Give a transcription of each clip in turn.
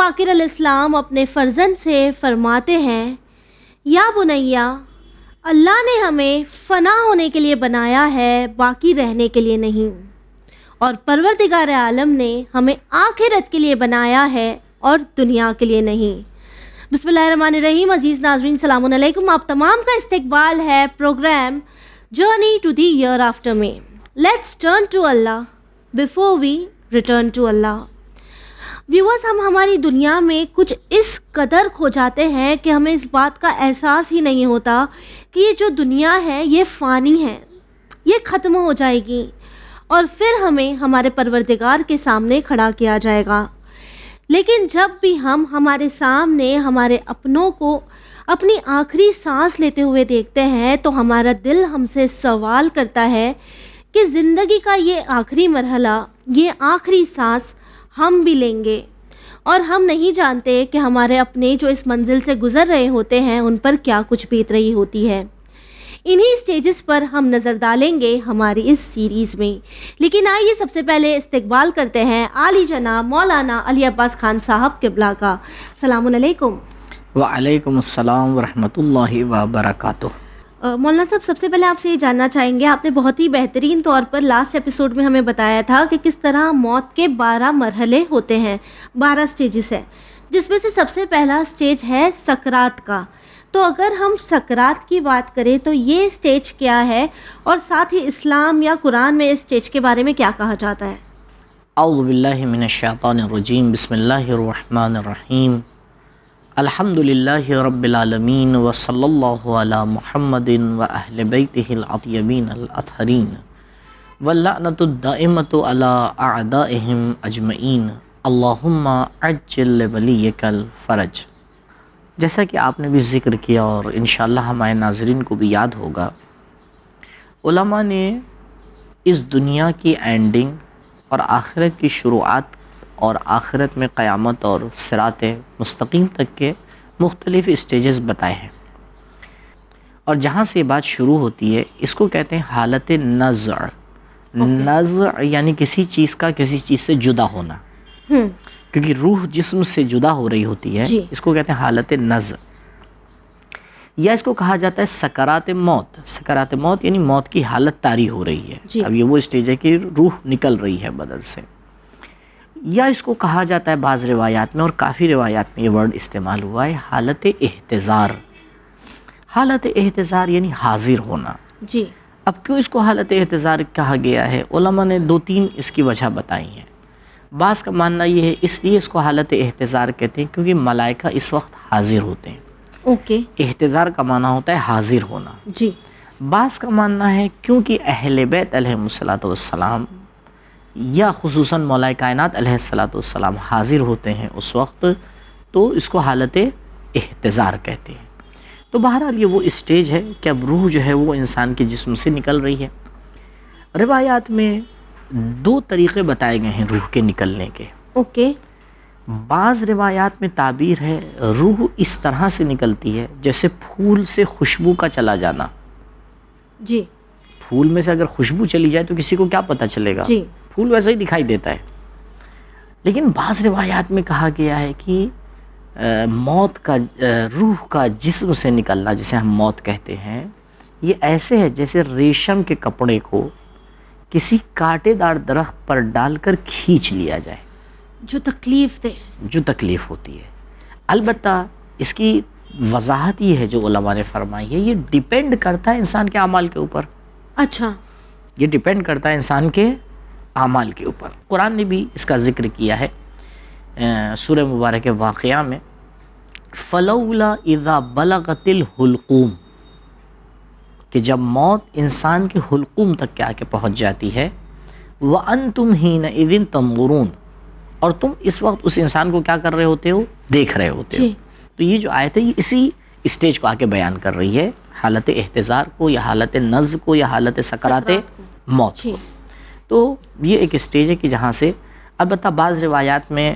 باقر علیہ السلام اپنے فرزند سے فرماتے ہیں، یا بنیا، اللہ نے ہمیں فنا ہونے کے لیے بنایا ہے، باقی رہنے کے لیے نہیں، اور پروردگار عالم نے ہمیں آخرت کے لیے بنایا ہے اور دنیا کے لیے نہیں۔ بسم اللہ الرحمن الرحیم۔ عزیز ناظرین السلام علیکم، آپ تمام کا استقبال ہے program journey to the hereafter میں۔ Let's turn to Allah before we return to Allah. Viewers, ہم ہماری دنیا میں کچھ اس قدر کھو جاتے ہیں کہ ہمیں اس بات کا احساس ہی نہیں ہوتا کہ یہ جو دنیا ہے یہ فانی ہے، یہ ختم ہو جائے گی اور پھر ہمیں ہمارے پروردگار کے سامنے کھڑا کیا جائے گا۔ لیکن جب بھی ہم ہمارے سامنے ہمارے اپنوں کو اپنی آخری سانس لیتے ہوئے دیکھتے ہیں تو ہمارا دل ہم سے سوال کرتا ہے کہ زندگی کا یہ آخری مرحلہ، یہ آخری سانس ہم بھی لیں گے، اور ہم نہیں جانتے کہ ہمارے اپنے جو اس منزل سے گزر رہے ہوتے ہیں ان پر کیا کچھ بیت رہی ہوتی ہے۔ انہی سٹیجز پر ہم نظر ڈالیں گے ہماری اس سیریز میں، لیکن آئیے سب سے پہلے استقبال کرتے ہیں عالی جناب مولانا علی عباس خان صاحب قبلہ کا۔ السلام علیکم۔ وعلیکم السلام ورحمۃ اللہ وبرکاتہ۔ مولانا صاحب، سب سے پہلے آپ سے یہ جاننا چاہیں گے، آپ نے بہت ہی بہترین طور پر لاسٹ ایپیسوڈ میں ہمیں بتایا تھا کہ کس طرح موت کے 12 مرحلے ہوتے ہیں، 12 سٹیجز ہیں، جس میں سے سب سے پہلا سٹیج ہے سکرات کا۔ تو اگر ہم سکرات کی بات کریں تو یہ سٹیج کیا ہے، اور ساتھ ہی اسلام یا قرآن میں اس سٹیج کے بارے میں کیا کہا جاتا ہے؟ اعوذ باللہ من الشیطان الرجیم، بسم اللہ الرحمن الرحیم، الحمد للہ رب العالمین، وصلی اللہ علی محمد واہل بیتہ الاطیبین الاطہرین، واللعنۃ الدائمۃ علی اعدائہم اجمعین، اللہم عجل لولیک الفرج۔ جیسا کہ آپ نے بھی ذکر کیا اور انشاءاللہ ہمارے ناظرین کو بھی یاد ہوگا، علماء نے اس دنیا کی اینڈنگ اور آخرت کی شروعات اور آخرت میں قیامت اور صراط مستقیم تک کے مختلف اسٹیجز بتائے ہیں، اور جہاں سے بات شروع ہوتی ہے اس کو کہتے ہیں حالت نزع۔ نزع یعنی کسی چیز کا کسی چیز سے جدا ہونا، کیونکہ روح جسم سے جدا ہو رہی ہوتی ہے، اس کو کہتے ہیں حالت نزع، یا اس کو کہا جاتا ہے سکرات موت۔ سکرات موت یعنی موت کی حالت طاری ہو رہی ہے، اب یہ وہ اسٹیج ہے کہ روح نکل رہی ہے بدن سے، یا اس کو کہا جاتا ہے بعض روایات میں اور کافی روایات میں یہ ورڈ استعمال ہوا ہے، حالت احتضار۔ حالت احتضار یعنی حاضر ہونا۔ جی، اب کیوں اس کو حالت احتضار کہا گیا ہے؟ علماء نے 2-3 اس کی وجہ بتائی ہیں۔ بعض کا ماننا یہ ہے اس لیے اس کو حالت احتضار کہتے ہیں کیونکہ ملائکہ اس وقت حاضر ہوتے ہیں۔ اوکے، احتضار کا معنی ہوتا ہے حاضر ہونا۔ جی، بعض کا ماننا ہے کیونکہ اہل بیت علیہم الصلوۃ والسلام یا خصوصاً مولا کائنات علیہ الصلوۃ والسلام حاضر ہوتے ہیں اس وقت، تو اس کو حالت احتضار کہتے ہیں۔ تو بہرحال یہ وہ اسٹیج ہے کہ اب روح جو ہے وہ انسان کے جسم سے نکل رہی ہے۔ روایات میں 2 طریقے بتائے گئے ہیں روح کے نکلنے کے۔ اوکے، بعض روایات میں تعبیر ہے روح اس طرح سے نکلتی ہے جیسے پھول سے خوشبو کا چلا جانا۔ جی، پھول میں سے اگر خوشبو چلی جائے تو کسی کو کیا پتہ چلے گا؟ جی، پھول ویسے ہی دکھائی دیتا ہے۔ لیکن بعض روایات میں کہا گیا ہے کہ موت کا روح کا جسم سے نکلنا، جسے ہم موت کہتے ہیں، یہ ایسے ہے جیسے ریشم کے کپڑے کو کسی کانٹے دار درخت پر ڈال کر کھینچ لیا جائے، جو تکلیف دے، جو تکلیف ہوتی ہے۔ البتہ اس کی وضاحت یہ ہے جو علماء نے فرمائی ہے، یہ ڈیپینڈ کرتا ہے انسان کے اعمال کے اوپر۔ اچھا، یہ ڈیپینڈ کرتا ہے انسان کے اعمال کے اوپر۔ قرآن نے بھی اس کا ذکر کیا ہے سورہ مبارک واقعہ میں، فلولا اذا بلغت الحلقوم، کہ جب موت انسان کے حلقوم تک کے آ کے پہنچ جاتی ہے، وانتم حینئذ تنظرون، اور تم اس وقت اس انسان کو کیا کر رہے ہوتے ہو؟ دیکھ رہے ہوتے ہو۔ تو یہ جو آیت ہے یہ اسی اسٹیج کو آ کے بیان کر رہی ہے، حالت احتضار کو یا حالت نزع کو یا حالت سکرات موت کو۔ تو یہ ایک اسٹیج ہے کہ جہاں سے البتہ بعض روایات میں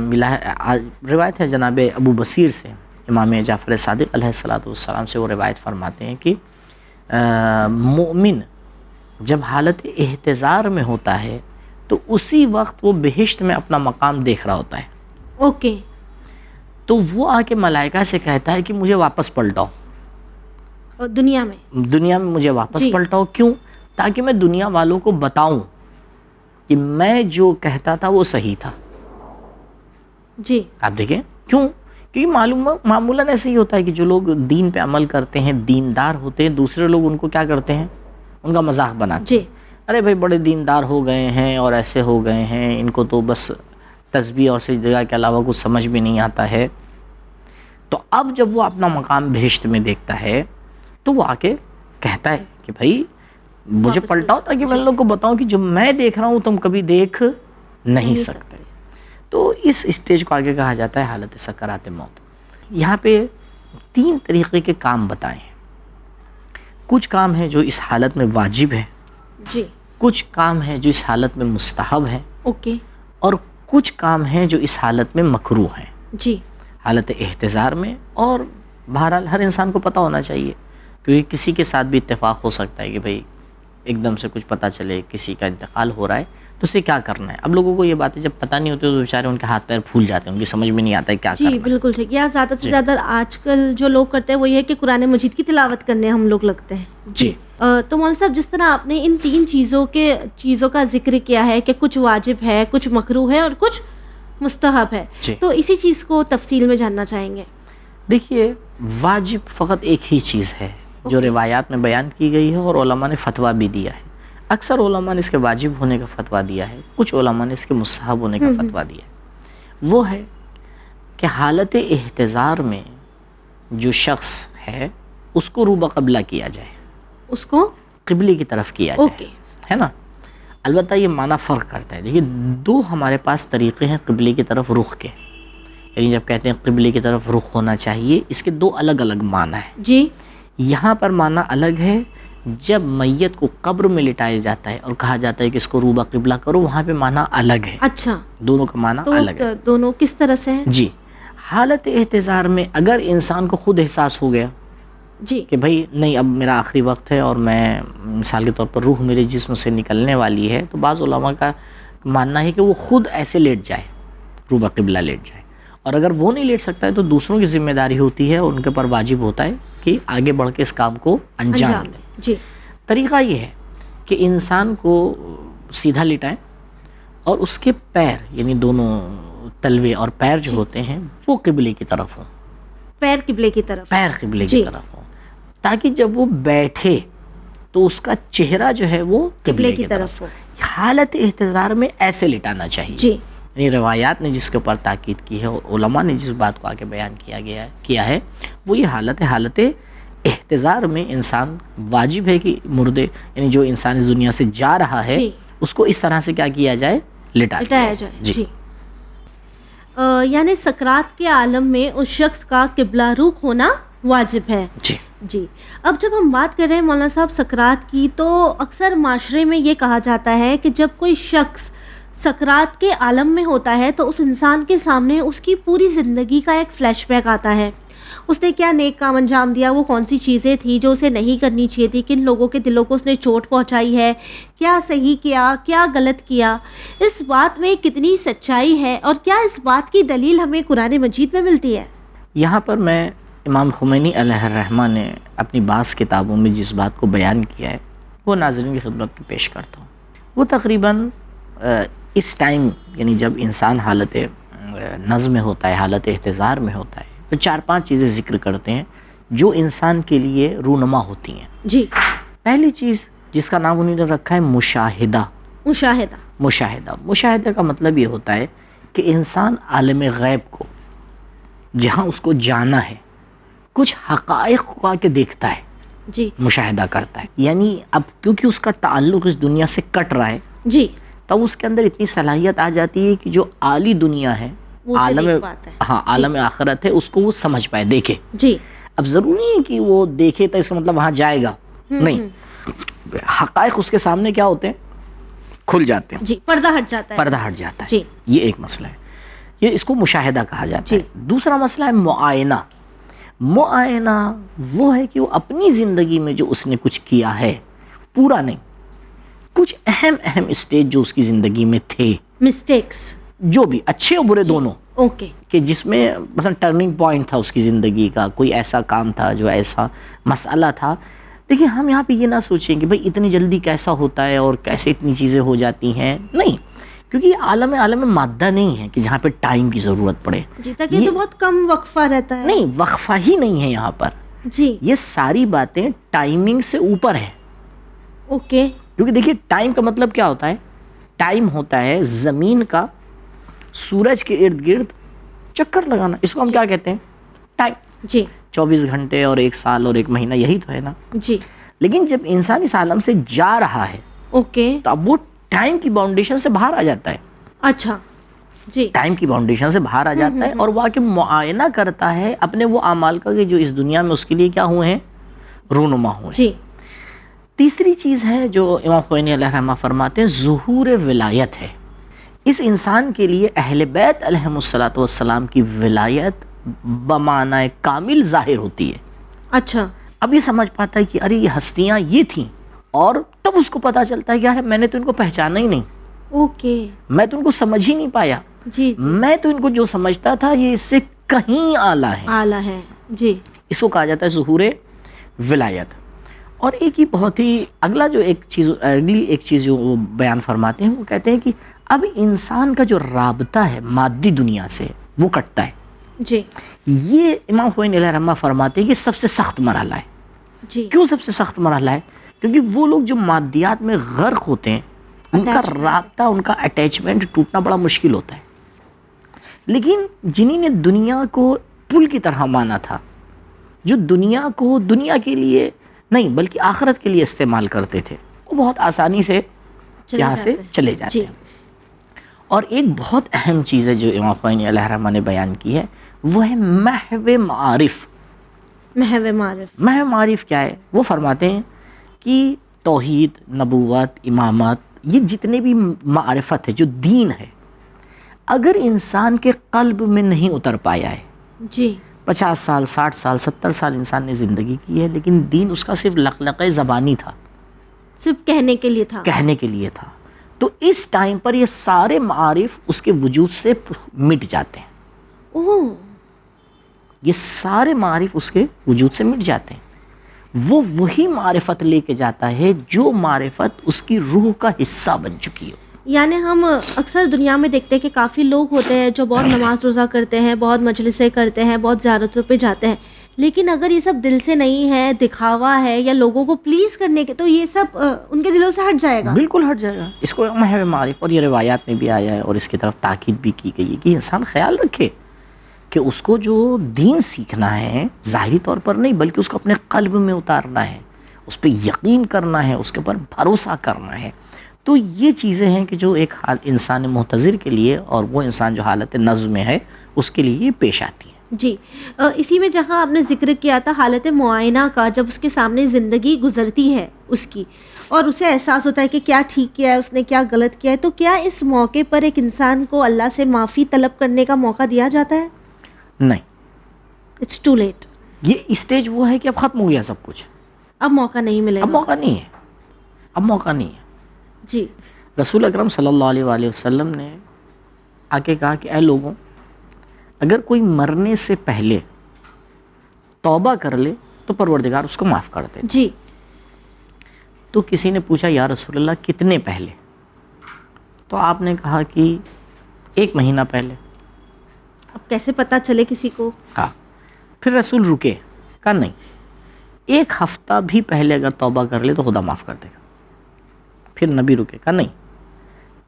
ملا ہے، روایت ہے جناب ابو بصیر سے، امام جعفر صادق علیہ الصلوۃ والسلام سے، وہ روایت فرماتے ہیں کہ مومن جب حالت احتضار میں ہوتا ہے تو اسی وقت وہ بہشت میں اپنا مقام دیکھ رہا ہوتا ہے۔ اوکے، تو وہ آ کے ملائکہ سے کہتا ہے کہ مجھے واپس پلٹاؤ، اور دنیا میں مجھے واپس جی۔ پلٹاؤ. کیوں؟ تاکہ میں دنیا والوں کو بتاؤں کہ میں جو کہتا تھا وہ صحیح تھا. جی آپ دیکھیں کیوں؟ کیونکہ معمولاً ایسے ہی ہوتا ہے کہ جو لوگ دین پہ عمل کرتے ہیں، دیندار ہوتے ہیں، دوسرے لوگ ان کو کیا کرتے ہیں؟ ان کا مذاق بناتے جی ہیں. ارے بھائی بڑے دیندار ہو گئے ہیں اور ایسے ہو گئے ہیں، ان کو تو بس تسبیح اور سجدہ کے علاوہ کچھ سمجھ بھی نہیں آتا ہے. تو اب جب وہ اپنا مقام بہشت میں دیکھتا ہے تو وہ آ کے کہتا ہے کہ بھائی مجھے واپس پلٹاؤ تاکہ میں ان لوگ کو بتاؤں کہ جو میں دیکھ رہا ہوں تم کبھی دیکھ نہیں سکتے. تو اس اسٹیج کو آگے کہا جاتا ہے حالت سکرات موت. یہاں پہ 3 طریقے کے کام بتائے ہیں. کچھ کام ہیں جو اس حالت میں واجب ہیں، جی کچھ کام ہیں جو اس حالت میں مستحب ہیں، اوکے اور کچھ کام ہیں جو اس حالت میں مکروہ ہیں. جی حالت احتضار میں. اور بہرحال ہر انسان کو پتہ ہونا چاہیے، کیونکہ کسی کے ساتھ بھی اتفاق ہو سکتا ہے کہ بھئی ایک دم سے کچھ پتہ چلے کسی کا انتقال ہو رہا ہے تو اسے کیا کرنا ہے. اب لوگوں کو یہ باتیں جب پتہ نہیں ہوتی تو بیچارے ان کے ہاتھ پیر پھول جاتے ہیں، ان کی سمجھ میں نہیں آتا ہے کیا کرنا جی ہے. بالکل ٹھیک. یا زیادہ سے زیادہ آج کل جو لوگ کرتے ہیں وہ یہ ہے کہ قرآن مجید کی تلاوت کرنے ہم لوگ لگتے ہیں. جی تو مولوی صاحب جس طرح آپ نے ان 3 چیزوں کا ذکر کیا ہے کہ کچھ واجب ہے، کچھ مکروہ ہے اور کچھ مستحب ہے، جی. تو اسی چیز کو تفصیل میں جاننا چاہیں گے. دیکھیے واجب فقط ایک ہی چیز ہے جو روایات میں بیان کی گئی ہے اور علماء نے فتویٰ بھی دیا ہے. اکثر علماء نے اس کے واجب ہونے کا فتویٰ دیا ہے، کچھ علماء نے اس کے مستحب ہونے کا فتویٰ دیا ہے. وہ ہے کہ حالت احتضار میں جو شخص ہے اس کو روبہ قبلہ کیا جائے، اس کو قبلے کی طرف کیا جائے. اوکے ہے نا؟ البتہ یہ معنی فرق کرتا ہے. دیکھیے 2 ہمارے پاس طریقے ہیں قبلے کی طرف رخ کے. یعنی جب کہتے ہیں قبلے کی طرف رخ ہونا چاہیے، اس کے 2 الگ الگ معنی ہیں. جی یہاں پر معنی الگ ہے جب میت کو قبر میں لٹایا جاتا ہے اور کہا جاتا ہے کہ اس کو روبہ قبلہ کرو، وہاں پہ معنی الگ ہے. اچھا دونوں کا معنی تو الگ ہے. دونوں کس طرح سے ہیں؟ جی حالت احتضار میں اگر انسان کو خود احساس ہو گیا جی کہ بھائی نہیں اب میرا آخری وقت ہے اور میں مثال کے طور پر روح میرے جسم سے نکلنے والی ہے، تو بعض علماء کا ماننا ہے کہ وہ خود ایسے لیٹ جائے، روبہ قبلہ لیٹ جائے. اور اگر وہ نہیں لیٹ سکتا ہے تو دوسروں کی ذمہ داری ہوتی ہے اور ان کے پر واجب ہوتا ہے کہ آگے بڑھ کے اس کام کو انجام دیں. جی طریقہ یہ ہے کہ انسان کو سیدھا لٹائیں اور اس کے پیر یعنی دونوں تلوے اور پیر جو ہوتے ہیں وہ قبلے کی طرف ہوں. پیر قبلے کی طرف. پیر قبلے کی طرف ہوں تاکہ جب وہ بیٹھے تو اس کا چہرہ جو ہے وہ قبلے کی طرف ہو. حالت احتضار میں ایسے لٹانا چاہیے. جی یعنی روایات نے جس کے اوپر تاکید کی ہے اور علماء نے جس بات کو آگے بیان کیا ہے وہ یہ حالت احتضار میں انسان واجب ہے کہ مردے یعنی جو انسان اس دنیا سے جا رہا ہے اس کو اس طرح سے کیا کیا جائے؟ لٹایا جائے. جی یعنی سکرات کے عالم میں اس شخص کا قبلہ رخ ہونا واجب ہے. جی جی اب جب ہم بات کر رہے ہیں مولانا صاحب سکرات کی، تو اکثر معاشرے میں یہ کہا جاتا ہے کہ جب کوئی شخص سکرات کے عالم میں ہوتا ہے تو اس انسان کے سامنے اس کی پوری زندگی کا ایک فلیش بیک آتا ہے. اس نے کیا نیک کام انجام دیا، وہ کون سی چیزیں تھیں جو اسے نہیں کرنی چاہیے تھی، کن لوگوں کے دلوں کو اس نے چوٹ پہنچائی ہے، کیا صحیح کیا، کیا غلط کیا. اس بات میں کتنی سچائی ہے اور کیا اس بات کی دلیل ہمیں قرآن مجید میں ملتی ہے؟ یہاں پر میں امام خمینی علیہ الرحمہ نے اپنی بعض کتابوں میں جس بات کو بیان کیا ہے وہ ناظرین کی خدمت میں پیش کرتا ہوں. وہ تقریباً اس ٹائم یعنی جب انسان حالت نظم میں ہوتا ہے، حالت احتضار میں ہوتا ہے، تو 4-5 چیزیں ذکر کرتے ہیں جو انسان کے لیے رونما ہوتی ہیں. جی پہلی چیز جس کا نام انہوں نے رکھا ہے مشاہدہ. مشاہدہ کا مطلب یہ ہوتا ہے کہ انسان عالم غیب کو جہاں اس کو جانا ہے کچھ حقائق کو آ کے دیکھتا ہے. جی مشاہدہ کرتا ہے. یعنی اب کیونکہ اس کا تعلق اس دنیا سے کٹ رہا ہے جی تب اس کے اندر اتنی صلاحیت آ جاتی ہے کہ جو اعلی دنیا ہے، عالم آخرت ہے، اس کو وہ سمجھ پائے، دیکھے. جی اب ضروری نہیں ہے کہ وہ دیکھے تو اس کا مطلب وہاں جائے گا، نہیں. حقائق اس کے سامنے کیا ہوتے ہیں؟ کھل جاتے ہیں. جی پردہ ہٹ جاتا ہے. جی یہ ایک مسئلہ ہے، یہ اس کو مشاہدہ کہا جاتا ہے. دوسرا مسئلہ ہے معائنہ. وہ ہے کہ وہ اپنی زندگی میں جو اس نے کچھ کیا ہے، پورا نہیں، کچھ اہم اسٹیج جو اس کی زندگی میں تھے، مسٹیکس جو بھی اچھے اور برے دونوں، اوکے. کہ جس میں مثلا ٹرننگ پوائنٹ تھا اس کی زندگی کا، کوئی ایسا کام تھا جو ایسا مسئلہ تھا. دیکھیں ہم یہاں پہ یہ نہ سوچیں کہ بھئی اتنی جلدی کیسا ہوتا ہے اور کیسے اتنی چیزیں ہو جاتی ہیں، نہیں، کیونکہ یہ عالم مادہ نہیں ہے کہ جہاں پہ ٹائم کی ضرورت پڑے. جی تک یہ تو بہت کم وقفہ رہتا ہے. نہیں، وقفہ ہی نہیں ہے یہاں پر. جی یہ ساری باتیں ٹائمنگ سے اوپر ہیں. اوکے. کیونکہ دیکھیے ٹائم کا مطلب کیا ہوتا ہے؟ ٹائم ہوتا ہے زمین کا سورج کے ارد گرد چکر لگانا. اس کو ہم کیا کہتے ہیں؟ ٹائم. جی 24 گھنٹے اور 1 سال اور 1 مہینہ، یہی تو ہے نا. جی. لیکن جب انسان اس عالم سے جا رہا ہے اوکے. تو اب وہ ٹائم کی باؤنڈیشن سے باہر آ جاتا ہے. اچھا. جی. ٹائم کی باؤنڈیشن سے باہر آ جاتا ہے اور وہ آ کے معائنہ کرتا ہے اپنے وہ اعمال کا کہ جو اس دنیا میں اس کے لیے کیا ہوئے ہیں؟ رونما ہوئے. جی. تیسری چیز ہے جو امام خمینی علیہ الرحمہ فرماتے ہیں، ظہور ولایت ہے. اس انسان کے لیے اہل بیت علیہم الصلوۃ والسلام کی ولایت بمعنی کامل ظاہر ہوتی ہے. اچھا. اب یہ سمجھ پاتا ہے کہ ارے یہ ہستیاں یہ تھیں، اور تب اس کو پتا چلتا ہے کہ یار میں نے تو ان کو پہچانا ہی نہیں. اوکے. میں تو ان کو سمجھ ہی نہیں پایا. جی. میں تو ان کو جو سمجھتا تھا یہ اس سے کہیں اعلیٰ ہے. اعلیٰ ہے. جی. اس کو کہا جاتا ہے ظہور ولایت. اور ایک ہی بہت ہی اگلی ایک چیز جو وہ بیان فرماتے ہیں، وہ کہتے ہیں کہ اب انسان کا جو رابطہ ہے مادی دنیا سے وہ کٹتا ہے. جی. یہ امام خمینی علیہ الرحمہ فرماتے ہیں کہ سب سے سخت مرحلہ ہے. جی. کیوں سب سے سخت مرحلہ ہے؟ کیونکہ وہ لوگ جو مادیات میں غرق ہوتے ہیں ان کا رابطہ، ان کا اٹیچمنٹ ٹوٹنا بڑا مشکل ہوتا ہے. لیکن جنہی نے دنیا کو پل کی طرح مانا تھا، جو دنیا کو دنیا کے لیے نہیں بلکہ آخرت کے لیے استعمال کرتے تھے، وہ بہت آسانی سے یہاں سے چلے جاتے ہیں. اور ایک بہت اہم چیز ہے جو امام خمینی علیہ الرحمہ نے بیان کی ہے، وہ ہے محو معارف. محو معارف. محو معارف کیا ہے؟ وہ فرماتے ہیں کہ توحید، نبوت، امامت، یہ جتنے بھی معرفت ہے جو دین ہے، اگر انسان کے قلب میں نہیں اتر پایا ہے، جی 50 سال 60 سال 70 سال انسان نے زندگی کی ہے لیکن دین اس کا صرف لقلقہ زبانی تھا، صرف کہنے کے لیے تھا، کہنے کے لیے تھا، تو اس ٹائم پر یہ سارے معارف اس کے وجود سے مٹ جاتے ہیں. اوہ. یہ سارے معارف اس کے وجود سے مٹ جاتے ہیں. وہ وہی معرفت لے کے جاتا ہے جو معرفت اس کی روح کا حصہ بن چکی ہو. یعنی ہم اکثر دنیا میں دیکھتے ہیں کہ کافی لوگ ہوتے ہیں جو بہت نماز روزہ کرتے ہیں، بہت مجلسیں کرتے ہیں، بہت زیارتوں پہ جاتے ہیں، لیکن اگر یہ سب دل سے نہیں ہے، دکھاوا ہے یا لوگوں کو پلیز کرنے کے، تو یہ سب ان کے دلوں سے ہٹ جائے گا. بالکل ہٹ جائے گا. اس کو محو معارف، اور یہ روایات میں بھی آیا ہے اور اس کی طرف تاکید بھی کی گئی ہے کہ انسان خیال رکھے کہ اس کو جو دین سیکھنا ہے ظاہری طور پر نہیں بلکہ اس کو اپنے قلب میں اتارنا ہے، اس پہ یقین کرنا ہے، اس کے اوپر بھروسہ کرنا ہے. تو یہ چیزیں ہیں کہ جو ایک حال انسان محتضر کے لیے اور وہ انسان جو حالت نظم میں ہے اس کے لیے یہ پیش آتی ہیں. جی. اسی میں جہاں آپ نے ذکر کیا تھا حالت معائنہ کا، جب اس کے سامنے زندگی گزرتی ہے اس کی اور اسے احساس ہوتا ہے کہ کیا ٹھیک کیا ہے، اس نے کیا غلط کیا ہے، تو کیا اس موقع پر ایک انسان کو اللہ سے معافی طلب کرنے کا موقع دیا جاتا ہے؟ نہیں، اٹس ٹو لیٹ. یہ اسٹیج وہ ہے کہ اب ختم ہو گیا سب کچھ، اب موقع نہیں ملے گا. اب موقع نہیں ہے، اب موقع نہیں ہے. جی. رسول اکرم صلی اللہ علیہ وآلہ وسلم نے آ کے کہا کہ اے لوگوں، اگر کوئی مرنے سے پہلے توبہ کر لے تو پروردگار اس کو معاف کر دے. جی. تو کسی نے پوچھا یا رسول اللہ کتنے پہلے؟ تو آپ نے کہا کہ 1 مہینہ پہلے. اب کیسے پتہ چلے کسی کو؟ ہاں. پھر رسول رکے، کہا نہیں، 1 ہفتہ بھی پہلے اگر توبہ کر لے تو خدا معاف کر دے گا. پھر نبی رکے، کہا نہیں،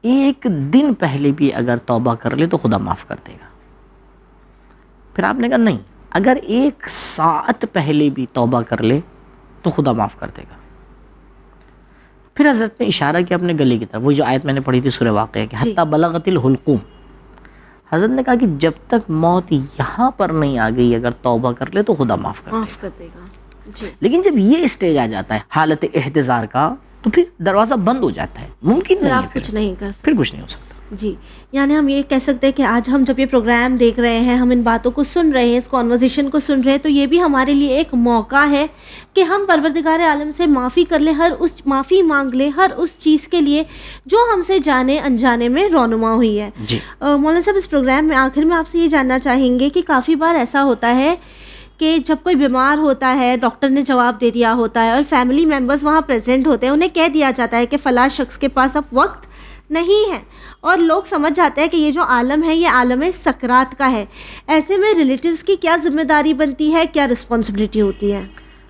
1 دن پہلے بھی اگر توبہ کر لے تو خدا معاف کر دے گا. پھر آپ نے کہا نہیں، اگر 1 ساعت پہلے بھی توبہ کر لے تو خدا معاف کر دے گا. پھر حضرت نے اشارہ کیا اپنے گلے کی طرف، وہ جو آیت میں نے پڑھی تھی سورہ واقعہ کہ حتی بلغت الحلقوم. حضرت نے کہا کہ جب تک موت یہاں پر نہیں آ گئی اگر توبہ کر لے تو خدا معاف کر دے گا. جی. لیکن جب یہ اسٹیج آ جاتا ہے حالت احتضار کا تو پھر دروازہ بند ہو جاتا ہے، ممکن نہیں ہے، کچھ نہیں کر سکتے، پھر کچھ نہیں ہو سکتا. جی، یعنی ہم یہ کہہ سکتے ہیں کہ آج ہم جب یہ پروگرام دیکھ رہے ہیں، ہم ان باتوں کو سن رہے ہیں، اس کانورزیشن کو سن رہے ہیں، تو یہ بھی ہمارے لیے ایک موقع ہے کہ ہم پروردگار عالم سے معافی کر لیں، معافی مانگ لیں ہر اس چیز کے لیے جو ہم سے جانے انجانے میں رونما ہوئی ہے. جی مولانا صاحب، اس پروگرام میں آخر میں آپ سے یہ جاننا چاہیں گے کہ کافی بار ایسا ہوتا ہے کہ جب کوئی بیمار ہوتا ہے، ڈاکٹر نے جواب دے دیا ہوتا ہے اور فیملی ممبرز وہاں پریزنٹ ہوتے ہیں، انہیں کہہ دیا جاتا ہے کہ فلاں شخص کے پاس اب وقت نہیں ہے، اور لوگ سمجھ جاتے ہیں کہ یہ جو عالم ہے یہ عالم سکرات کا ہے. ایسے میں ریلیٹیوز کی کیا ذمہ داری بنتی ہے، کیا رسپانسبلٹی ہوتی ہے؟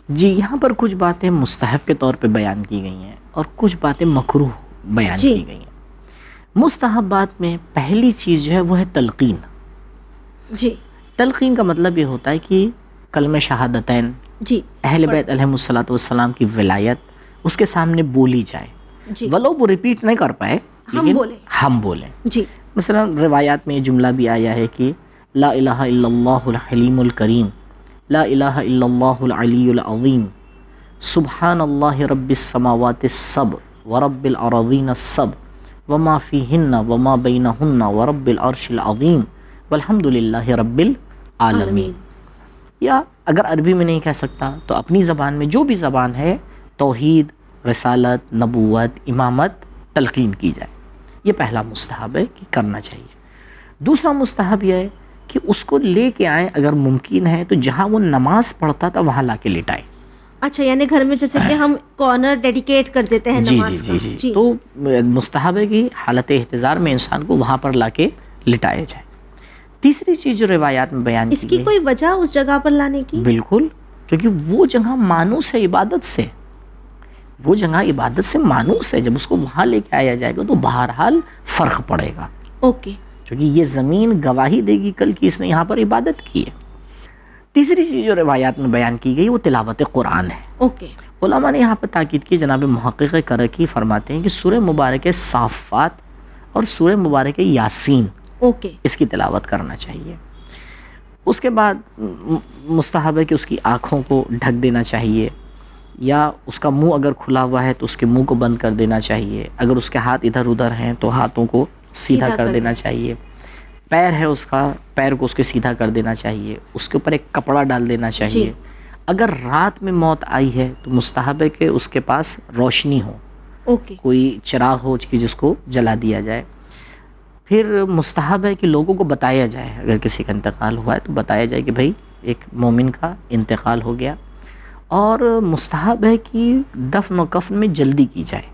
جی، یہاں پر کچھ باتیں مستحب کے طور پہ بیان کی گئی ہیں اور کچھ باتیں مکروہ بیان کی گئی ہیں. مستحبات میں پہلی چیز جو ہے وہ ہے تلقین. جی، تلقین کا مطلب یہ ہوتا ہے کہ کلمہ شہادتین، جی، اہل بیت علیہم الصلوۃ والسلام کی ولایت اس کے سامنے بولی جائے. جی، ولو وہ ریپیٹ نہیں کر پائے لیکن ہم بولیں. جی، مثلا روایات میں یہ جملہ بھی آیا ہے کہ لا الہ الا اللہ الحلیم الکریم، لا الہ الا اللہ العلی العظیم، سبحان اللہ رب السماوات السبع ورب الارضین السبع وما فیہن وما بینہن ورب العرش العظیم والحمد للہ رب العالمین. یا اگر عربی میں نہیں کہہ سکتا تو اپنی زبان میں جو بھی زبان ہے توحید، رسالت، نبوت، امامت تلقین کی جائے. یہ پہلا مستحب ہے کہ کرنا چاہیے. دوسرا مستحب یہ ہے کہ اس کو لے کے آئیں، اگر ممکن ہے تو جہاں وہ نماز پڑھتا تھا وہاں لا کے لٹائیں. اچھا، یعنی گھر میں جیسے کہ ہم کارنر ڈیڈیکیٹ کر دیتے ہیں نماز کا. جی تو مستحب ہے کہ حالت احتضار میں انسان کو وہاں پر لا کے لٹایا جائے. تیسری چیز جو روایات میں بیان کی اس کی کوئی وجہ اس جگہ پر لانے کی؟ بالکل، کیونکہ وہ جگہ مانوس ہے عبادت سے، وہ جگہ عبادت سے مانوس ہے. جب اس کو وہاں لے کے آیا جائے گا تو بہرحال فرق پڑے گا. اوکے، کیونکہ یہ زمین گواہی دے گی کل کی اس نے یہاں پر عبادت کی ہے. تیسری چیز جو روایات میں بیان کی گئی وہ تلاوت قرآن ہے. اوکے، علماء نے یہاں پر تاکید کی. جناب محقق کرکی فرماتے ہیں کہ سورہ مبارک صافات اور سورہ مبارک یاسین، اوکے، اس کی تلاوت کرنا چاہیے. اس کے بعد مستحب ہے کہ اس کی آنکھوں کو ڈھک دینا چاہیے، یا اس کا منہ اگر کھلا ہوا ہے تو اس کے منہ کو بند کر دینا چاہیے. اگر اس کے ہاتھ ادھر ادھر ہیں تو ہاتھوں کو سیدھا کر دینا چاہیے. پیر ہے اس کا، پیر کو اس کے سیدھا کر دینا چاہیے. اس کے اوپر ایک کپڑا ڈال دینا چاہیے. اگر رات میں موت آئی ہے تو مستحب ہے کہ اس کے پاس روشنی ہو، اوکے، کوئی چراغ ہو کہ جس کو جلا دیا جائے. پھر مستحب ہے کہ لوگوں کو بتایا جائے، اگر کسی کا انتقال ہوا ہے تو بتایا جائے کہ بھائی ایک مومن کا انتقال ہو گیا. اور مستحب ہے کہ دفن و کفن میں جلدی کی جائے،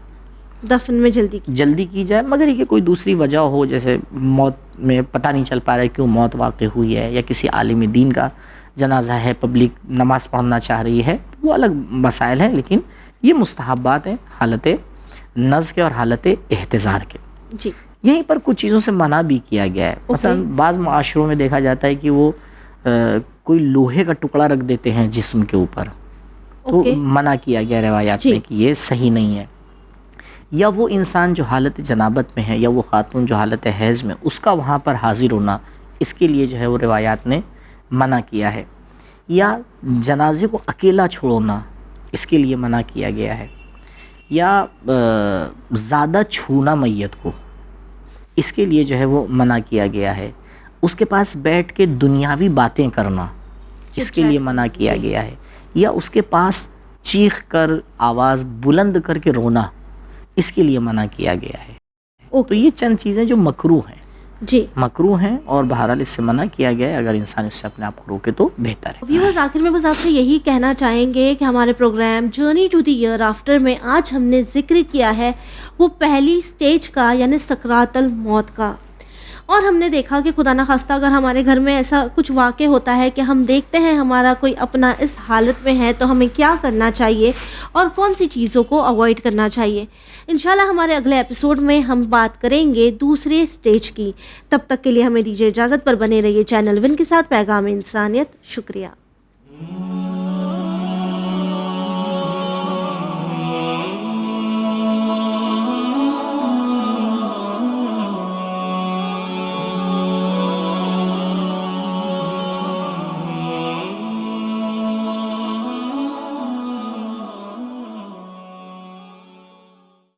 دفن میں جلدی کی جائے. مگر یہ کہ کوئی دوسری وجہ ہو، جیسے موت میں پتہ نہیں چل پا رہا ہے کیوں موت واقع ہوئی ہے، یا کسی عالم دین کا جنازہ ہے، پبلک نماز پڑھنا چاہ رہی ہے، وہ الگ مسائل ہیں. لیکن یہ مستحبات ہیں حالت نزع کے اور حالت احتضار کے. جی، یہیں پر کچھ چیزوں سے منع بھی کیا گیا ہے. مثلا بعض معاشروں میں دیکھا جاتا ہے کہ وہ کوئی لوہے کا ٹکڑا رکھ دیتے ہیں جسم کے اوپر، تو منع کیا گیا روایات میں کہ یہ صحیح نہیں ہے. یا وہ انسان جو حالت جنابت میں ہے، یا وہ خاتون جو حالت حیض میں، اس کا وہاں پر حاضر ہونا، اس کے لیے جو ہے وہ روایات نے منع کیا ہے. یا جنازے کو اکیلا چھوڑنا، اس کے لیے منع کیا گیا ہے. یا زیادہ چھونا میت کو، اس کے لیے جو ہے وہ منع کیا گیا ہے. اس کے پاس بیٹھ کے دنیاوی باتیں کرنا، اس کے لیے منع کیا گیا ہے. یا اس کے پاس چیخ کر آواز بلند کر کے رونا، اس کے لیے منع کیا گیا ہے. تو یہ چند چیزیں جو مکروہ ہیں، جی مکروہ ہیں، اور بہرحال اس سے منع کیا گیا ہے. اگر انسان اس سے اپنے آپ کو روکے تو بہتر ہے. ویورز، آخر میں بس آپ سے یہی کہنا چاہیں گے کہ ہمارے programme journey to the hereafter میں آج ہم نے ذکر کیا ہے وہ پہلی سٹیج کا، یعنی سکرات الموت کا. اور ہم نے دیکھا کہ خدا نخواستہ اگر ہمارے گھر میں ایسا کچھ واقع ہوتا ہے کہ ہم دیکھتے ہیں ہمارا کوئی اپنا اس حالت میں ہے، تو ہمیں کیا کرنا چاہیے اور کون سی چیزوں کو اوائڈ کرنا چاہیے. انشاءاللہ ہمارے اگلے ایپیسوڈ میں ہم بات کریں گے دوسرے سٹیج کی. تب تک کے لیے ہمیں دیجیے اجازت، پر بنے رہیے چینل ون کے ساتھ. پیغام انسانیت. شکریہ.